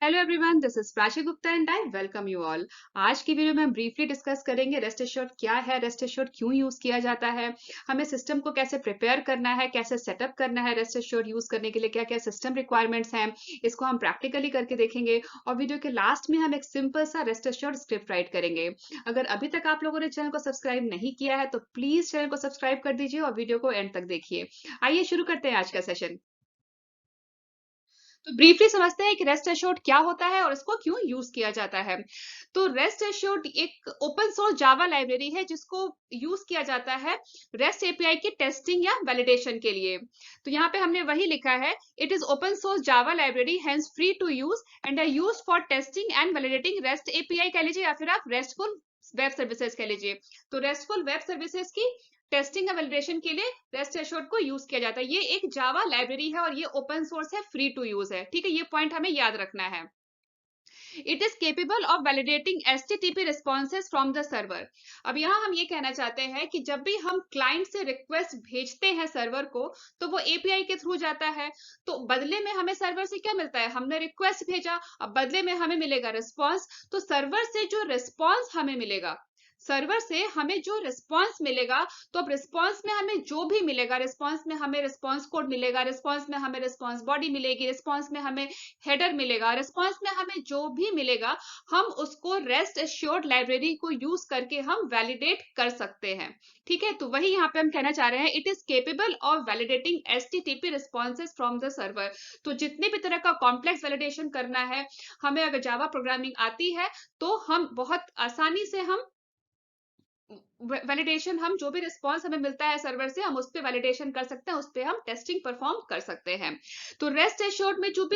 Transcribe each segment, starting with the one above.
Hello everyone, this is Prachi Gupta and I welcome you all. आज की video में हम ब्रीफली डिस्कस करेंगे रेस्ट एश्योर्ड क्या है, रेस्ट एश्योर्ड क्यों यूज किया जाता है, हमें सिस्टम को कैसे प्रिपेयर करना है, कैसे सेटअप करना है, रेस्ट एश्योर्ड यूज करने के लिए क्या क्या सिस्टम रिक्वायरमेंट्स हैं, इसको हम प्रैक्टिकली करके देखेंगे। और वीडियो के लास्ट में हम एक सिंपल सा रेस्ट एश्योर्ड स्क्रिप्ट राइट करेंगे। अगर अभी तक आप लोगों ने चैनल को सब्सक्राइब नहीं किया है तो प्लीज चैनल को सब्सक्राइब कर दीजिए और वीडियो को एंड तक देखिए। आइए शुरू करते हैं आज का सेशन। तो ब्रीफली समझते हैं कि रेस्ट एश्योर्ड क्या होता है और इसको क्यों यूज किया जाता है। तो रेस्ट एश्योर्ड एक ओपन सोर्स जावा लाइब्रेरी है जिसको यूज किया जाता है रेस्ट एपीआई की टेस्टिंग या वैलिडेशन के लिए। तो यहाँ पे हमने वही लिखा है, it is open source Java library hence free to use and are used for testing and validating REST API कह लीजिए या फिर आप रेस्टफुल वेब सर्विसेज कह लीजिए। तो रेस्टफुल वेब सर्विसेज की टेस्टिंग और वैलिडेशन के लिए रेस्ट एश्योर्ड को यूज किया जाता है। ये एक जावा लाइब्रेरी है और ये ओपन सोर्स है, फ्री टू यूज है। ठीक है, ये पॉइंट हमें याद रखना है। It is capable of validating HTTP responses from the server. अब यहाँ हम ये कहना चाहते हैं कि जब भी हम क्लाइंट से रिक्वेस्ट भेजते हैं सर्वर को, तो वो एपीआई के थ्रू जाता है। तो बदले में हमें सर्वर से क्या मिलता है, हमने रिक्वेस्ट भेजा, अब बदले में हमें मिलेगा रिस्पॉन्स। तो सर्वर से जो रिस्पॉन्स हमें मिलेगा, सर्वर से हमें जो रिस्पॉन्स मिलेगा, तो अब रिस्पॉन्स में हमें जो भी मिलेगा, रिस्पॉन्स में हमें रिस्पॉन्स कोड मिलेगा, रिस्पॉन्स में हमें रिस्पॉन्स बॉडी मिलेगी, रिस्पॉन्स में हमें हेडर मिलेगा, रिस्पॉन्स में हमें जो भी मिलेगा, हम उसको रेस्ट एश्योर्ड लाइब्रेरी को यूज करके हम वैलिडेट कर सकते हैं। ठीक है, तो वही यहाँ पे हम कहना चाह रहे हैं, it is capable of validating HTTP responses from the server. तो जितने भी तरह का कॉम्प्लेक्स वैलिडेशन करना है, हमें अगर जावा प्रोग्रामिंग आती है तो हम बहुत आसानी से हम वैलिडेशन, हम जो भी रिस्पॉन्स हमें मिलता है सर्वर से, हम उस पर वैलिडेशन कर सकते हैं, उस पर हम टेस्टिंग परफॉर्म कर सकते हैं। तो रेस्ट एश्योर्ड में जो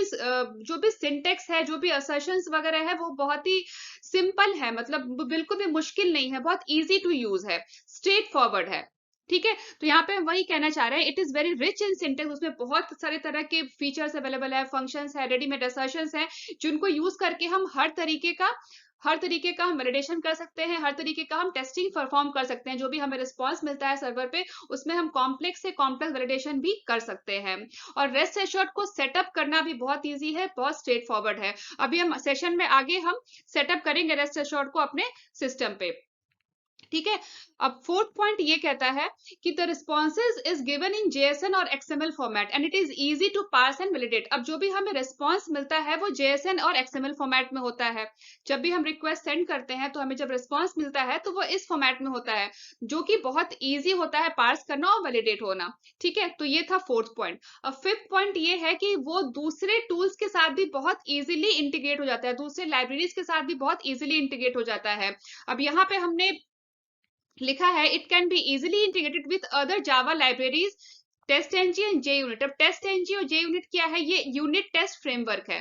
भी सिंटेक्स है, जो भी असर्शंस वगैरह है, वो बहुत ही सिंपल है, मतलब बिल्कुल भी मुश्किल नहीं है, बहुत इजी टू यूज है, स्ट्रेट फॉरवर्ड है। ठीक है, तो यहाँ पे हम वही कहना चाह रहे हैं, it is very rich in syntax. उसमें बहुत सारे तरह के फीचर्स अवेलेबल है, फंक्शंस है, रेडीमेड असर्शंस है, जिनको यूज करके हम हर तरीके का हम वैलिडेशन कर सकते हैं, हर तरीके का हम टेस्टिंग परफॉर्म कर सकते हैं। जो भी हमें रिस्पॉन्स मिलता है सर्वर पे, उसमें हम कॉम्प्लेक्स से कॉम्प्लेक्स वैलिडेशन भी कर सकते हैं। और रेस्ट एश्योर्ड को सेटअप करना भी बहुत ईजी है, बहुत स्ट्रेट फॉरवर्ड है। अभी हम सेशन में आगे हम सेटअप करेंगे रेस्ट एश्योर्ड को अपने सिस्टम पे। ठीक है, अब फोर्थ पॉइंट ये कहता है कि the responses is given in JSON और XML format and it is easy to parse and validate. अब जो भी हमें रिस्पॉन्स मिलता है वो जेएसएन और एक्सएमएल फॉर्मेट में होता है। जब भी हम रिक्वेस्ट सेंड करते हैं तो हमें जब रिस्पॉन्स मिलता है तो वो इस फॉर्मेट में होता है, जो कि बहुत ईजी होता है पार्स करना और वैलिडेट होना। ठीक है, तो ये था फोर्थ पॉइंट। अब फिफ्थ पॉइंट ये है कि वो दूसरे टूल्स के साथ भी बहुत इजीली इंटीग्रेट हो जाता है, दूसरे लाइब्रेरीज के साथ भी बहुत इजीली इंटीग्रेट हो जाता है। अब यहाँ पे हमने लिखा है, it can be easily integrated with other Java libraries TestNG and JUnit. अब टेस्ट एनजी और जे यूनिट क्या है, ये यूनिट टेस्ट फ्रेमवर्क है,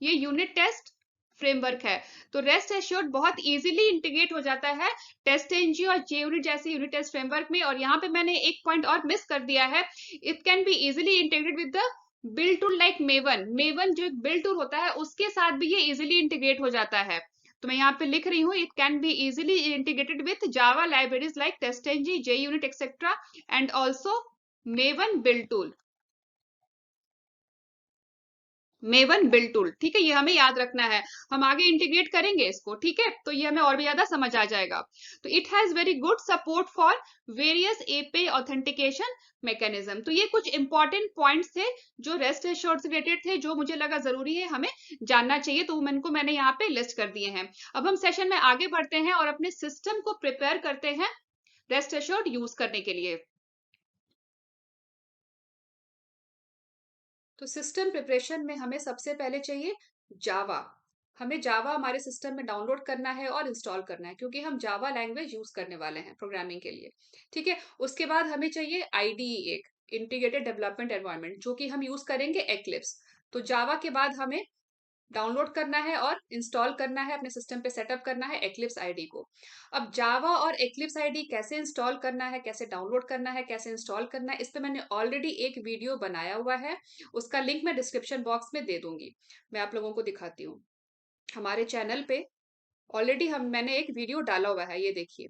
ये यूनिट टेस्ट फ्रेमवर्क है। तो रेस्ट एश्योर्ड बहुत इजीली इंटीग्रेट हो जाता है टेस्ट एनजी और जे यूनिट जैसे यूनिट टेस्ट फ्रेमवर्क में। और यहाँ पे मैंने एक पॉइंट और मिस कर दिया है, it can be easily integrated with the build tool like maven. Maven जो एक बिल्ड टूल होता है उसके साथ भी ये इजिली इंटीग्रेट हो जाता है। तो मैं यहाँ पे लिख रही हूँ, it can be easily integrated with Java libraries like TestNG, J unit etcetera and also Maven build tool, Maven build tool. ठीक है, ये हमें याद रखना है, हम आगे इंटीग्रेट करेंगे इसको। ठीक है, तो ये हमें और भी ज्यादा समझ आ जाएगा। तो it has very good support for various API authentication mechanism. तो ये कुछ इंपॉर्टेंट पॉइंट्स थे जो रेस्ट एश्योर्ड से रिलेटेड थे, जो मुझे लगा जरूरी है हमें जानना चाहिए, तो मैंने यहाँ पे लिस्ट कर दिए हैं। अब हम सेशन में आगे बढ़ते हैं और अपने सिस्टम को प्रिपेयर करते हैं रेस्ट एश्योर्ड यूज करने के लिए। तो सिस्टम प्रिपरेशन में हमें सबसे पहले चाहिए जावा। हमें जावा हमारे सिस्टम में डाउनलोड करना है और इंस्टॉल करना है, क्योंकि हम जावा लैंग्वेज यूज करने वाले हैं प्रोग्रामिंग के लिए। ठीक है, उसके बाद हमें चाहिए आईडीई, एक इंटीग्रेटेड डेवलपमेंट एनवायरनमेंट, जो कि हम यूज करेंगे एक्लिप्स। तो जावा के बाद हमें डाउनलोड करना है और इंस्टॉल करना है, अपने सिस्टम पे सेटअप करना है एक्लिप्स आईडी को। अब जावा और एक्लिप्स आईडी कैसे इंस्टॉल करना है, कैसे डाउनलोड करना है, कैसे इंस्टॉल करना है, इस पे मैंने ऑलरेडी एक वीडियो बनाया हुआ है, उसका लिंक मैं डिस्क्रिप्शन बॉक्स में दे दूंगी। मैं आप लोगों को दिखाती हूँ, हमारे चैनल पे ऑलरेडी मैंने एक वीडियो डाला हुआ है, ये देखिए।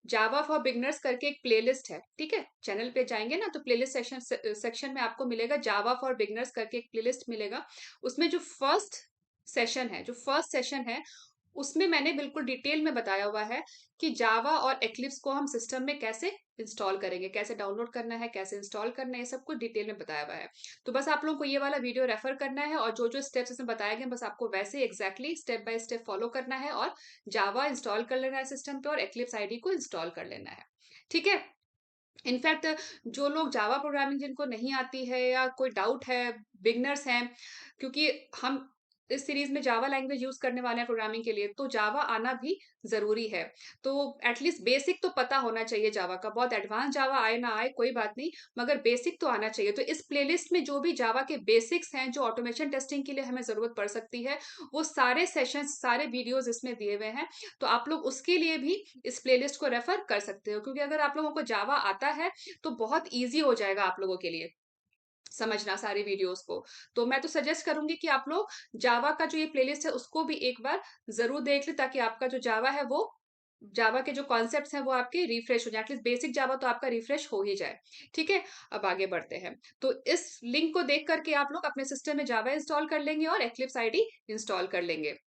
जावा फॉर बिगनर्स करके एक प्लेलिस्ट है। ठीक है, चैनल पे जाएंगे ना तो प्लेलिस्ट सेक्शन में आपको मिलेगा, जावा फॉर बिगनर्स करके एक प्लेलिस्ट मिलेगा। उसमें जो फर्स्ट सेशन है, जो फर्स्ट सेशन है, उसमें मैंने बिल्कुल डिटेल में बताया हुआ है कि जावा और एक्लिप्स को हम सिस्टम में कैसे इंस्टॉल करेंगे, कैसे डाउनलोड करना है, कैसे इंस्टॉल करना है, ये सब कुछ डिटेल में बताया हुआ है। तो बस आप लोगों को ये वाला वीडियो रेफर करना है और जो जो स्टेप्स इसमें बताए गए बस आपको वैसे exactly step by step follow करना है और जावा इंस्टॉल कर लेना है सिस्टम पे और एक्लिप्स आईडी को इंस्टॉल कर लेना है। ठीक है। इनफैक्ट जो लोग जावा प्रोग्रामिंग जिनको नहीं आती है या कोई डाउट है, बिगनर्स हैं, क्योंकि हम इस सीरीज में जावा लैंग्वेज यूज करने वाले हैं प्रोग्रामिंग के लिए, तो जावा आना भी जरूरी है। तो एटलीस्ट बेसिक तो पता होना चाहिए जावा का। बहुत एडवांस जावा आए ना आए कोई बात नहीं, मगर बेसिक तो आना चाहिए। तो इस प्लेलिस्ट में जो भी जावा के बेसिक्स हैं, जो ऑटोमेशन टेस्टिंग के लिए हमें जरूरत पड़ सकती है, वो सारे सेशंस, सारे वीडियोज इसमें दिए हुए हैं। तो आप लोग उसके लिए भी इस प्लेलिस्ट को रेफर कर सकते हो, क्योंकि अगर आप लोगों को जावा आता है तो बहुत ईजी हो जाएगा आप लोगों के लिए समझना सारी वीडियोस को। तो मैं तो सजेस्ट करूंगी कि आप लोग जावा का जो ये प्लेलिस्ट है उसको भी एक बार जरूर देख ले, ताकि आपका जो जावा है वो, जावा के जो कॉन्सेप्ट्स हैं वो आपके रिफ्रेश हो जाए। एटलीस्ट बेसिक जावा तो आपका रिफ्रेश हो ही जाए। ठीक है। अब आगे बढ़ते हैं। तो इस लिंक को देख करके आप लोग अपने सिस्टम में जावा इंस्टॉल कर लेंगे और एक्लिप्स आईडी इंस्टॉल कर लेंगे।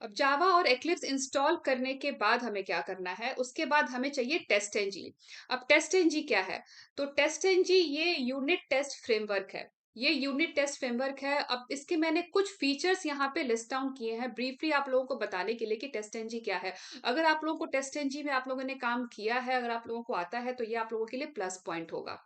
अब जावा और एक्लिप्स इंस्टॉल करने के बाद हमें क्या करना है, उसके बाद हमें चाहिए टेस्ट एनजी। अब टेस्ट एनजी क्या है? तो टेस्ट एनजी ये यूनिट टेस्ट फ्रेमवर्क है। ये यूनिट टेस्ट फ्रेमवर्क है। अब इसके मैंने कुछ फीचर्स यहाँ पे लिस्ट डाउन किए हैं ब्रीफली आप लोगों को बताने के लिए कि टेस्ट एनजी क्या है। अगर आप लोगों को टेस्ट एनजी में आप लोगों ने काम किया है, अगर आप लोगों को आता है, तो ये आप लोगों के लिए प्लस पॉइंट होगा।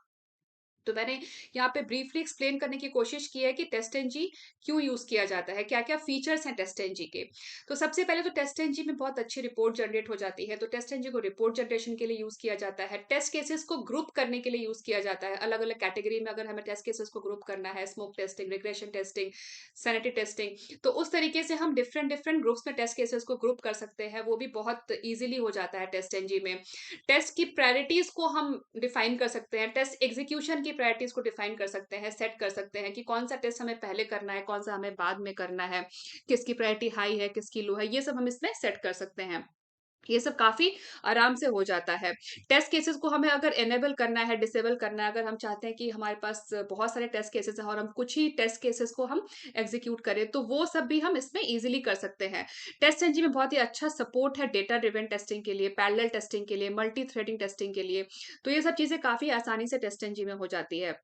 तो मैंने यहाँ पे ब्रीफली एक्सप्लेन करने की कोशिश की है कि टेस्ट एनजी क्यों यूज किया जाता है, क्या क्या फीचर्स हैं टेस्ट एनजी के। तो सबसे पहले तो टेस्ट एनजी में बहुत अच्छी रिपोर्ट जनरेट हो जाती है। तो टेस्ट एनजी को रिपोर्ट जनरेशन के लिए यूज किया जाता है, टेस्ट केसेस को ग्रुप करने के लिए यूज किया जाता है। अलग अलग कैटेगरी में अगर हमें टेस्ट केसेस को ग्रुप करना है, smoke testing, regression testing, sanity testing, तो उस तरीके से हम डिफरेंट डिफरेंट ग्रुप्स में टेस्ट केसेस को ग्रुप कर सकते हैं। वो भी बहुत ईजिली हो जाता है टेस्ट एनजी में। टेस्ट की प्रायोरिटीज को हम डिफाइन कर सकते हैं, टेस्ट एग्जीक्यूशन की प्रायोरिटीज को डिफाइन कर सकते हैं, सेट कर सकते हैं कि कौन सा टेस्ट हमें पहले करना है, कौन सा हमें बाद में करना है, किसकी प्रायोरिटी हाई है, किसकी लो है, ये सब हम इसमें सेट कर सकते हैं। ये सब काफी आराम से हो जाता है। टेस्ट केसेस को हमें अगर एनेबल करना है, डिसेबल करना है, अगर हम चाहते हैं कि हमारे पास बहुत सारे टेस्ट केसेस हैं और हम कुछ ही टेस्ट केसेस को हम एग्जीक्यूट करें, तो वो सब भी हम इसमें इजीली कर सकते हैं। टेस्ट एनजी में बहुत ही अच्छा सपोर्ट है डेटा ड्रिवन टेस्टिंग के लिए, पैरेलल टेस्टिंग के लिए, मल्टी थ्रेडिंग टेस्टिंग के लिए। तो ये सब चीजें काफी आसानी से टेस्ट एनजी में हो जाती है।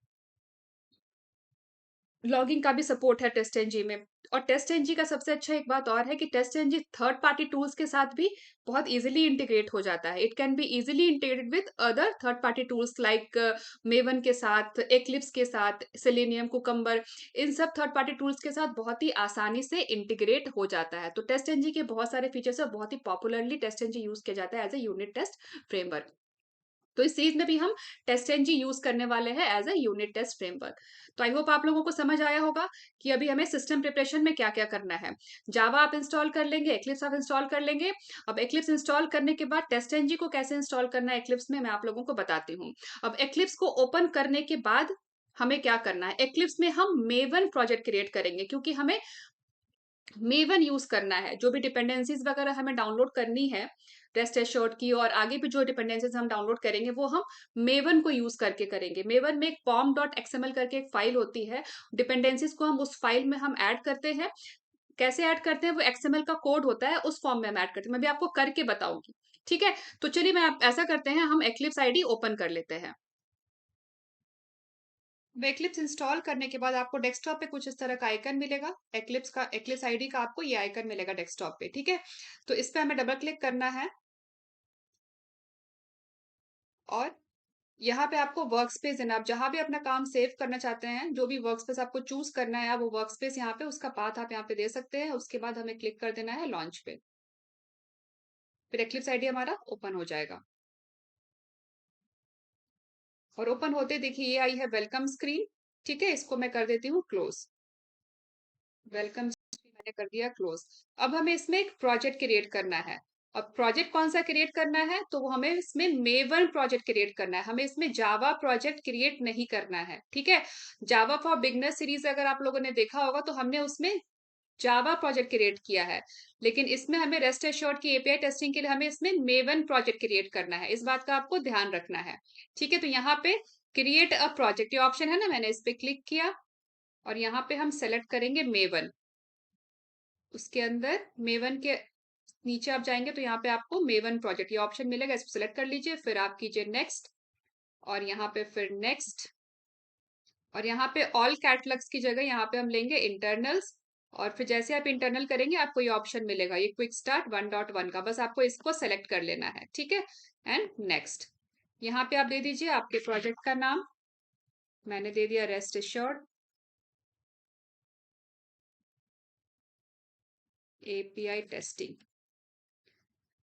लॉगिंग का भी सपोर्ट है टेस्ट एनजी में। और टेस्ट एनजी का सबसे अच्छा एक बात और है कि TestNG third party tools के साथ भी बहुत इजीली इंटीग्रेट हो जाता है। It can be easily integrated with other third party tools like Maven के साथ, एक्लिप्स के साथ, सेलेनियम, कुकम्बर, इन सब थर्ड पार्टी टूल्स के साथ बहुत ही आसानी से इंटीग्रेट हो जाता है। तो टेस्ट एनजी के बहुत सारे फीचर्स है, बहुत ही पॉपुलरली टेस्ट एनजी यूज किया जाता है as a unit test framework. तो इस सीरीज में भी हम टेस्ट एनजी यूज करने वाले हैं as a unit test framework. तो आई होप आप लोगों को समझ आया होगा कि अभी हमें सिस्टम प्रिपरेशन में क्या क्या करना है। जावा आप इंस्टॉल कर लेंगे, एक्लिप्स आप इंस्टॉल कर लेंगे। अब एक्लिप्स इंस्टॉल करने के बाद टेस्ट एनजी को कैसे इंस्टॉल करना है एक्लिप्स में, मैं आप लोगों को बताती हूँ। अब एक्लिप्स को ओपन करने के बाद हमें क्या करना है, एक्लिप्स में हम मेवन प्रोजेक्ट क्रिएट करेंगे, क्योंकि हमें मेवन यूज करना है। जो भी डिपेंडेंसीज वगैरह हमें डाउनलोड करनी है रेस्ट एश्योर्ड की, और आगे भी जो डिपेंडेंसीज हम डाउनलोड करेंगे वो हम मेवन को यूज करके करेंगे। मेवन में एक पॉम डॉट एक्सएमएल करके एक फाइल होती है, डिपेंडेंसीज को हम उस फाइल में हम ऐड करते हैं। कैसे ऐड करते हैं, वो एक्सएमएल का कोड होता है, उस फॉर्म में हम ऐड करते हैं। मैं भी आपको करके बताऊंगी। ठीक है। तो चलिए मैं ऐसा करते हैं, हम एक्लिप्स आईडी ओपन कर लेते हैं। एक्लिप्स इंस्टॉल करने के बाद आपको डेस्कटॉप पे कुछ इस तरह का आइकन मिलेगा, एक्लिप्स का, एक्लिप्स आईडी का आपको ये आइकन मिलेगा डेस्कटॉप पे। ठीक है। तो इस पे हमें डबल क्लिक करना है और यहाँ पे आपको वर्क स्पेस देना। आप जहां भी अपना काम सेव करना चाहते हैं, जो भी वर्क स्पेस आपको चूज करना है, आप वो वर्क स्पेस यहाँ पे, उसका पाथ आप यहाँ पे दे सकते हैं। उसके बाद हमें क्लिक कर देना है लॉन्च पे। फिर एक्लिप्स आईडी हमारा ओपन हो जाएगा। और ओपन होते देखिए ये आई है वेलकम स्क्रीन। ठीक है। इसको मैं कर देती हूँ क्लोज। वेलकम मैंने कर दिया क्लोज। अब हमें इसमें एक प्रोजेक्ट क्रिएट करना है। अब प्रोजेक्ट कौन सा क्रिएट करना है, तो वो हमें इसमें मेवन प्रोजेक्ट क्रिएट करना है, हमें इसमें जावा प्रोजेक्ट क्रिएट नहीं करना है। ठीक है। जावा फॉर बिगनर सीरीज अगर आप लोगों ने देखा होगा तो हमने उसमें जावा प्रोजेक्ट क्रिएट किया है, लेकिन इसमें हमें रेस्ट एश्योर्ड की एपीआई टेस्टिंग के लिए हमें इसमें मेवन प्रोजेक्ट क्रिएट करना है। इस बात का आपको ध्यान रखना है। ठीक है। तो यहाँ पे क्रिएट अ प्रोजेक्ट ये ऑप्शन है ना, मैंने इस पे क्लिक किया और यहाँ पे हम सेलेक्ट करेंगे मेवन। उसके अंदर मेवन के नीचे आप जाएंगे तो यहाँ पे आपको मेवन प्रोजेक्ट ये ऑप्शन मिलेगा, इसको सेलेक्ट कर लीजिए, फिर आप कीजिए नेक्स्ट, और यहाँ पे फिर नेक्स्ट, और यहाँ पे ऑल कैटलॉग्स की जगह यहाँ पे हम लेंगे इंटरनल्स, और फिर जैसे आप इंटरनल करेंगे आपको ये ऑप्शन मिलेगा, ये क्विक स्टार्ट 1.1 का, बस आपको इसको सेलेक्ट कर लेना है, ठीक है। एंड नेक्स्ट, यहाँ पे आप दे दीजिए आपके प्रोजेक्ट का नाम, मैंने दे दिया रेस्ट एश्योर्ड एपीआई टेस्टिंग,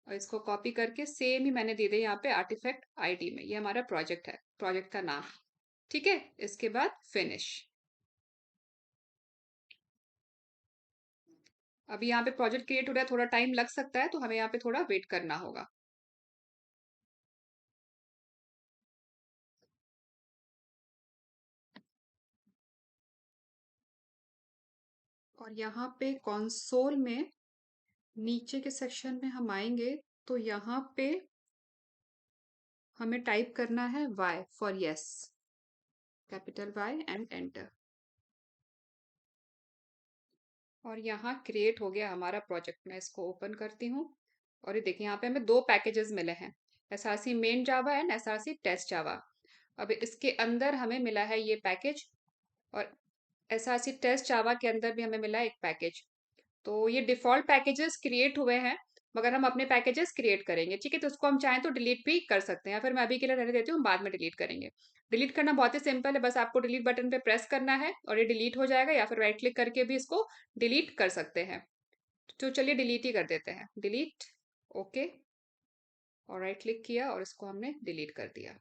और इसको कॉपी करके सेम ही मैंने दे दिया यहाँ पे आर्टिफैक्ट आईडी में, ये हमारा प्रोजेक्ट है, प्रोजेक्ट का नाम, ठीक है। इसके बाद फिनिश। अभी यहाँ पे प्रोजेक्ट क्रिएट हो रहा है, थोड़ा टाइम लग सकता है, तो हमें यहाँ पे थोड़ा वेट करना होगा। और यहाँ पे कंसोल में नीचे के सेक्शन में हम आएंगे तो यहाँ पे हमें टाइप करना है Y for yes, capital Y and enter. और यहाँ क्रिएट हो गया हमारा प्रोजेक्ट, मैं इसको ओपन करती हूँ, और ये देखिए यहाँ पे हमें दो पैकेजेस मिले हैं, SRC main Java and SRC test Java. अब इसके अंदर हमें मिला है ये पैकेज, और एसआरसी टेस्ट जावा के अंदर भी हमें मिला है एक पैकेज। तो ये डिफॉल्ट पैकेजेस क्रिएट हुए हैं, मगर हम अपने पैकेजेस क्रिएट करेंगे, ठीक है। तो उसको हम चाहें तो डिलीट भी कर सकते हैं, या फिर मैं अभी के लिए रहने देती हूँ, बाद में डिलीट करेंगे। डिलीट करना बहुत ही सिंपल है, बस आपको डिलीट बटन पे प्रेस करना है और ये डिलीट हो जाएगा, या फिर राइट क्लिक करके भी इसको डिलीट कर सकते हैं। तो चलिए डिलीट ही कर देते हैं, डिलीट, ओके, और राइट क्लिक किया और इसको हमने डिलीट कर दिया,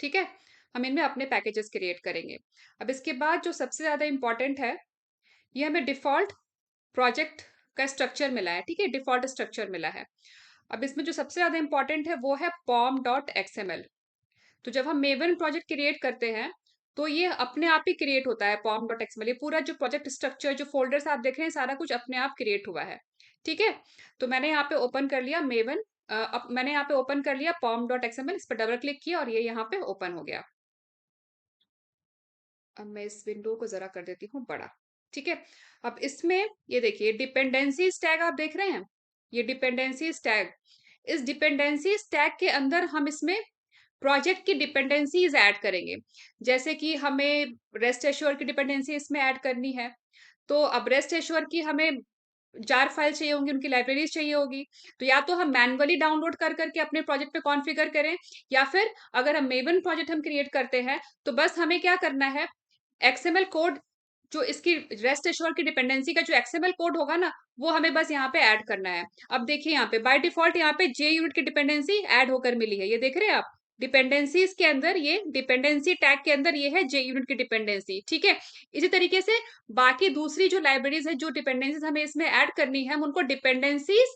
ठीक है। हम इनमें अपने पैकेजेस क्रिएट करेंगे। अब इसके बाद जो सबसे ज्यादा इंपॉर्टेंट है, ये हमें डिफॉल्ट प्रोजेक्ट का स्ट्रक्चर मिला है, ठीक है, डिफॉल्ट स्ट्रक्चर मिला है। अब इसमें जो सबसे ज्यादा इंपॉर्टेंट है वो है pom.xml। तो जब हम मेवन प्रोजेक्ट क्रिएट करते हैं तो ये अपने आप ही क्रिएट होता है pom.xml, ये पूरा जो प्रोजेक्ट स्ट्रक्चर जो फोल्डर्स आप देख रहे हैं सारा कुछ अपने आप क्रिएट हुआ है, ठीक है। तो मैंने यहाँ पे ओपन कर लिया मेवन, मैंने यहाँ पे ओपन कर लिया pom.xml, इस पर डबल क्लिक किया और ये यहाँ पे ओपन हो गया। अब मैं इस विंडो को जरा कर देती हूँ बड़ा, ठीक है। अब इसमें ये देखिए डिपेंडेंसीज टैग आप देख रहे हैं, ये डिपेंडेंसीज टैग, इस डिपेंडेंसीज टैग के अंदर हम इसमें प्रोजेक्ट की डिपेंडेंसीज ऐड करेंगे। जैसे कि हमें रेस्ट एश्योर की डिपेंडेंसी इसमें ऐड करनी है, तो अब रेस्ट एश्योर की हमें जार फाइल चाहिए होंगी, उनकी लाइब्रेरीज चाहिए होगी, तो या तो हम मैनुअली डाउनलोड कर करके अपने प्रोजेक्ट पे कॉन्फ़िगर करें, या फिर अगर हम मेवन प्रोजेक्ट हम क्रिएट करते हैं तो बस हमें क्या करना है, एक्सएमएल कोड, जो इसकी रेस्ट एश्योर की डिपेंडेंसी का जो एक्सएमएल कोड होगा ना, वो हमें बस यहाँ पे ऐड करना है। अब देखिए यहाँ पे बाय डिफॉल्ट यहाँ पे जे यूनिट की डिपेंडेंसी ऐड होकर मिली है, ये देख रहे हैं आप, डिपेंडेंसीज के अंदर ये डिपेंडेंसी टैग के अंदर ये है जे यूनिट की डिपेंडेंसी, ठीक है। इसी तरीके से बाकी दूसरी जो लाइब्रेरीज है, जो डिपेंडेंसीज हमें इसमें ऐड करनी है, हम उनको डिपेंडेंसीज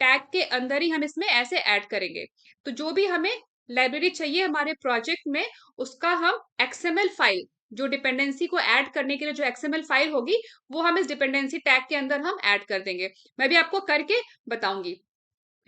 टैग के अंदर ही हम इसमें ऐसे ऐड करेंगे। तो जो भी हमें लाइब्रेरी चाहिए हमारे प्रोजेक्ट में, उसका हम एक्सएमएल फाइल, जो डिपेंडेंसी को ऐड करने के लिए जो एक्सएमएल फाइल होगी, वो हम इस डिपेंडेंसी टैग के अंदर हम ऐड कर देंगे। मैं भी आपको करके बताऊंगी।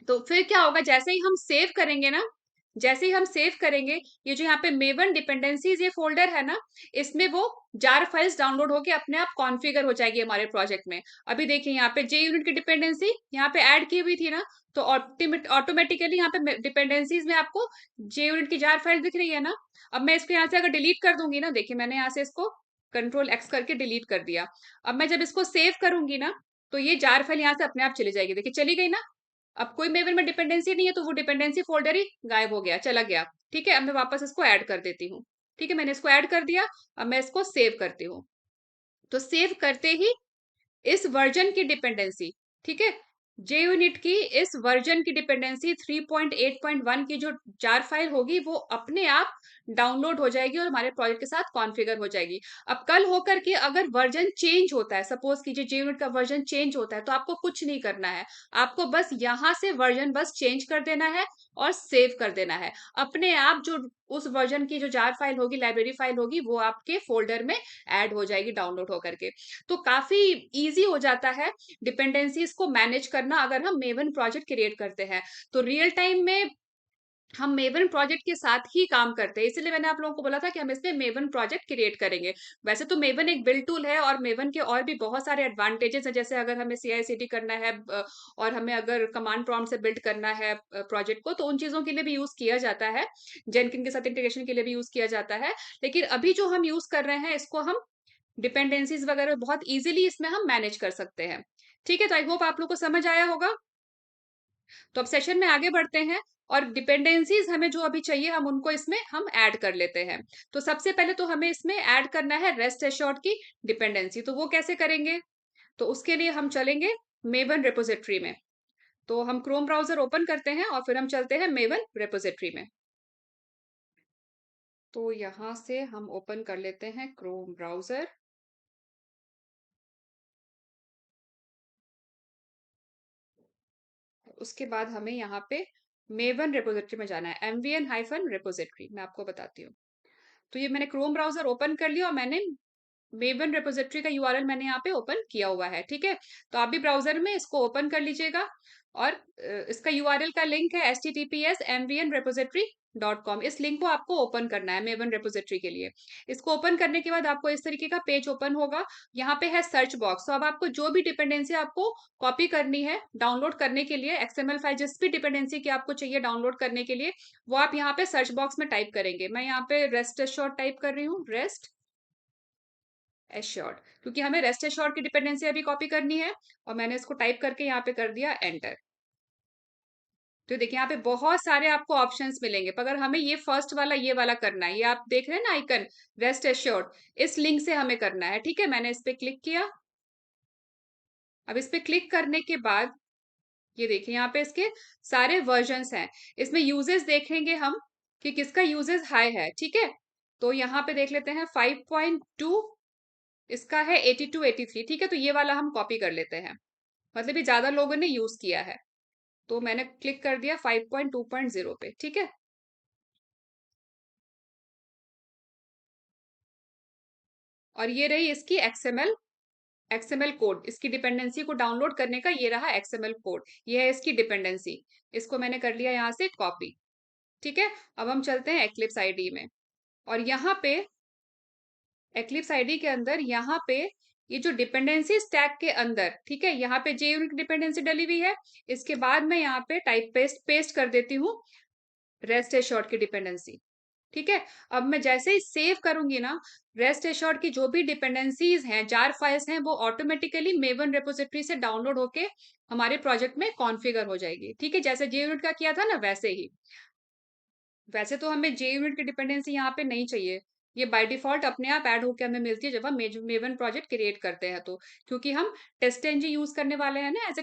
तो फिर क्या होगा, जैसे ही हम सेव करेंगे ना, जैसे ही हम सेव करेंगे, ये जो यहाँ पे मेवन डिपेंडेंसीज ये फोल्डर है ना, इसमें वो जार फाइल्स डाउनलोड होके अपने आप कॉन्फ़िगर हो जाएगी हमारे प्रोजेक्ट में। अभी देखिए यहाँ पे जे यूनिट की डिपेंडेंसी यहाँ पे ऐड की हुई थी ना, तो ऑटोमेटिकली यहाँ पे डिपेंडेंसीज में आपको जे यूनिट की जार फाइल दिख रही है ना। अब मैं इसको यहाँ से अगर डिलीट कर दूंगी ना, देखिए मैंने यहाँ से इसको कंट्रोल एक्स करके डिलीट कर दिया। अब मैं जब इसको सेव करूंगी ना, तो ये जार फाइल यहाँ से अपने आप चली जाएगी, देखिए चली गई ना। अब कोई मेवन में डिपेंडेंसी नहीं है, तो वो डिपेंडेंसी फोल्डर ही गायब हो गया, चला गया, ठीक है। अब मैं वापस इसको ऐड कर देती हूँ, ठीक है, मैंने इसको ऐड कर दिया। अब मैं इसको सेव करती हूँ, तो सेव करते ही इस वर्जन की डिपेंडेंसी, ठीक है, जे यूनिट की इस वर्जन की डिपेंडेंसी 3.8.1 की जो जार फाइल होगी वो अपने आप डाउनलोड हो जाएगी और हमारे प्रोजेक्ट के साथ कॉन्फ़िगर हो जाएगी। अब कल होकर के अगर वर्जन चेंज होता है, सपोज कीजिए जे यूनिट का वर्जन चेंज होता है, तो आपको कुछ नहीं करना है, आपको बस यहां से वर्जन बस चेंज कर देना है और सेव कर देना है। अपने आप जो उस वर्जन की जो जार फाइल होगी, लाइब्रेरी फाइल होगी, वो आपके फोल्डर में ऐड हो जाएगी डाउनलोड होकर के। तो काफी इजी हो जाता है डिपेंडेंसीज को मैनेज करना अगर हम मेवन प्रोजेक्ट क्रिएट करते हैं। तो रियल टाइम में हम मेवन प्रोजेक्ट के साथ ही काम करते हैं, इसलिए मैंने आप लोगों को बोला था कि हम इसमें मेवन प्रोजेक्ट क्रिएट करेंगे। वैसे तो मेवन एक बिल्ड टूल है और मेवन के और भी बहुत सारे एडवांटेजेस हैं, जैसे अगर हमें CI/CD करना है और हमें अगर कमांड प्रॉम्प्ट से बिल्ड करना है प्रोजेक्ट को, तो उन चीजों के लिए भी यूज किया जाता है। जेनकिन के साथ इंटीग्रेशन के लिए भी यूज किया जाता है। लेकिन अभी जो हम यूज कर रहे हैं, इसको हम डिपेंडेंसीज वगैरह बहुत इजीली इसमें हम मैनेज कर सकते हैं। ठीक है, तो आई होप आप लोग को समझ आया होगा। तो अब सेशन में आगे बढ़ते हैं और डिपेंडेंसीज हमें जो अभी चाहिए हम उनको इसमें हम ऐड कर लेते हैं। तो सबसे पहले तो हमें इसमें ऐड करना है रेस्ट एश्योर्ड की डिपेंडेंसी। तो वो कैसे करेंगे? तो उसके लिए हम चलेंगे मेवन रिपोजिटरी में। तो हम क्रोम ब्राउजर ओपन करते हैं और फिर हम चलते हैं मेवन रिपोजिटरी में। तो यहां से हम ओपन कर लेते हैं क्रोम ब्राउजर। उसके बाद हमें यहाँ पे मेवन रिपोजिटरी में जाना है, MVN-रिपोजिटरी। मैं आपको बताती हूँ। तो ये मैंने क्रोम ब्राउजर ओपन कर लिया और मैंने मेवन रिपोजिटरी का यूआरएल मैंने यहाँ पे ओपन किया हुआ है। ठीक है, तो आप भी ब्राउजर में इसको ओपन कर लीजिएगा और इसका यूआरएल का लिंक है https://mvnrepository.com। इस लिंक को आपको ओपन करना है मेवन रिपोजिटरी के लिए। इसको ओपन करने के बाद आपको इस तरीके का पेज ओपन होगा। यहाँ पे है सर्च बॉक्स। तो अब आपको जो भी डिपेंडेंसी आपको कॉपी करनी है डाउनलोड करने के लिए, XML फाइल जिस भी डिपेंडेंसी की आपको चाहिए डाउनलोड करने के लिए, वो आप यहाँ पे सर्च बॉक्स में टाइप करेंगे। मैं यहाँ पे रेस्ट एश्योर्ड टाइप कर रही हूँ, रेस्ट एश्योर्ड, क्योंकि हमें रेस्ट एश्योर्ड की डिपेंडेंसी अभी कॉपी करनी है। और मैंने इसको टाइप करके यहाँ पे कर दिया एंटर। तो देखिए यहाँ पे बहुत सारे आपको ऑप्शंस मिलेंगे, पर अगर हमें ये फर्स्ट वाला ये वाला करना है, ये आप देख रहे हैं ना आइकन रेस्ट एश्योर्ड, इस लिंक से हमें करना है। ठीक है, मैंने इस पे क्लिक किया। अब इस पे क्लिक करने के बाद ये देखिए यहाँ पे इसके सारे वर्जन्स हैं। इसमें यूजेस देखेंगे हम कि किसका यूजेस हाई है। ठीक है, तो यहाँ पे देख लेते हैं 5.2, इसका है 82 83। ठीक है, तो ये वाला हम कॉपी कर लेते हैं, मतलब ये ज्यादा लोगों ने यूज किया है। तो मैंने क्लिक कर दिया 5.2.0 पे। ठीक है, और ये रही इसकी एक्सएमएल कोड। इसकी डिपेंडेंसी को डाउनलोड करने का ये रहा एक्सएमएल कोड, ये है इसकी डिपेंडेंसी। इसको मैंने कर लिया यहाँ से कॉपी। ठीक है, अब हम चलते हैं एक्लिप्स आईडी में। और यहाँ पे एक्लिप्स आईडी के अंदर यहाँ पे ये जो डिपेंडेंसी स्टैक के अंदर, ठीक है, यहाँ पे JUnit डिपेंडेंसी डली हुई है। इसके बाद मैं यहाँ पे टाइप पेस्ट पेस्ट कर देती हूँ रेस्ट एश्योर्ड की डिपेंडेंसी। ठीक है, अब मैं जैसे ही सेव करूंगी ना, रेस्ट एश्योर्ड की जो भी डिपेंडेंसीज हैं, जार फाइल्स हैं, वो ऑटोमेटिकली मेवन रिपोजिटरी से डाउनलोड होके हमारे प्रोजेक्ट में कॉन्फ़िगर हो जाएगी। ठीक है, जैसे JUnit का किया था ना वैसे ही। वैसे तो हमें JUnit की डिपेंडेंसी यहाँ पे नहीं चाहिए, ये बाय डिफॉल्ट अपने आप ऐड होकर हमें मिलती है जब हम मेवन प्रोजेक्ट क्रिएट करते हैं। तो क्योंकि हम टेस्ट एनजी यूज करने वाले हैं ना as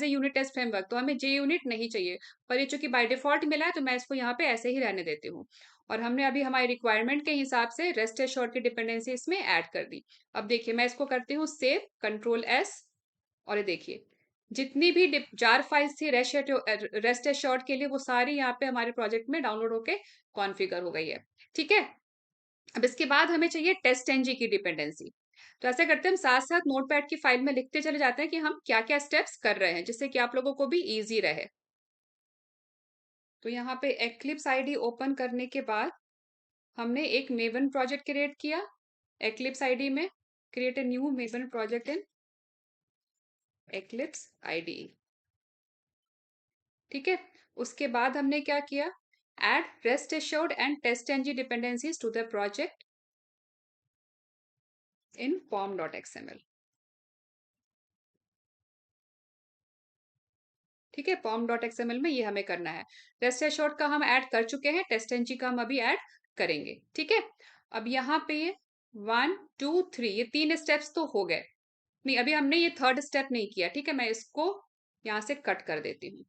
a unit test framework, तो हमें JUnit नहीं चाहिए। पर ये चूंकि बाय डिफॉल्ट मिला है तो मैं इसको यहाँ पे ऐसे ही रहने देती हूँ। और हमने अभी हमारी रिक्वायरमेंट के हिसाब से रेस्ट एश्योर्ड की डिपेंडेंसी इसमें ऐड कर दी। अब देखिए मैं इसको करती हूँ सेव, Ctrl+S, और ये देखिए जितनी भी जार फाइल्स थी रेस्ट एश्योर्ड के लिए, वो सारी यहाँ पे हमारे प्रोजेक्ट में डाउनलोड होके कॉन्फ़िगर हो गई है। ठीक है, अब इसके बाद हमें चाहिए टेस्ट एनजी की डिपेंडेंसी। तो ऐसा करते हैं हम साथ साथ नोटपैड की फाइल में लिखते चले जाते हैं कि हम क्या क्या स्टेप्स कर रहे हैं, जिससे कि आप लोगों को भी इजी रहे। तो यहाँ पे एक्लिप्स आईडी ओपन करने के बाद हमने एक मेवन प्रोजेक्ट क्रिएट किया। एक्लिप्स आईडी में create a new Maven project in Eclipse IDE. ठीक है, उसके बाद हमने क्या किया, add REST assured and TestNG dependencies to the project in pom.xml। ठीक है, pom.xml में ये हमें करना है। रेस्ट एश्योर्ड का हम ऐड कर चुके हैं, टेस्ट एनजी का हम अभी ऐड करेंगे। ठीक है, अब यहाँ पे 1 2 3 ये 3 स्टेप्स तो हो गए। नहीं, अभी हमने ये थर्ड स्टेप नहीं किया। ठीक है, मैं इसको यहाँ से कट कर देती हूँ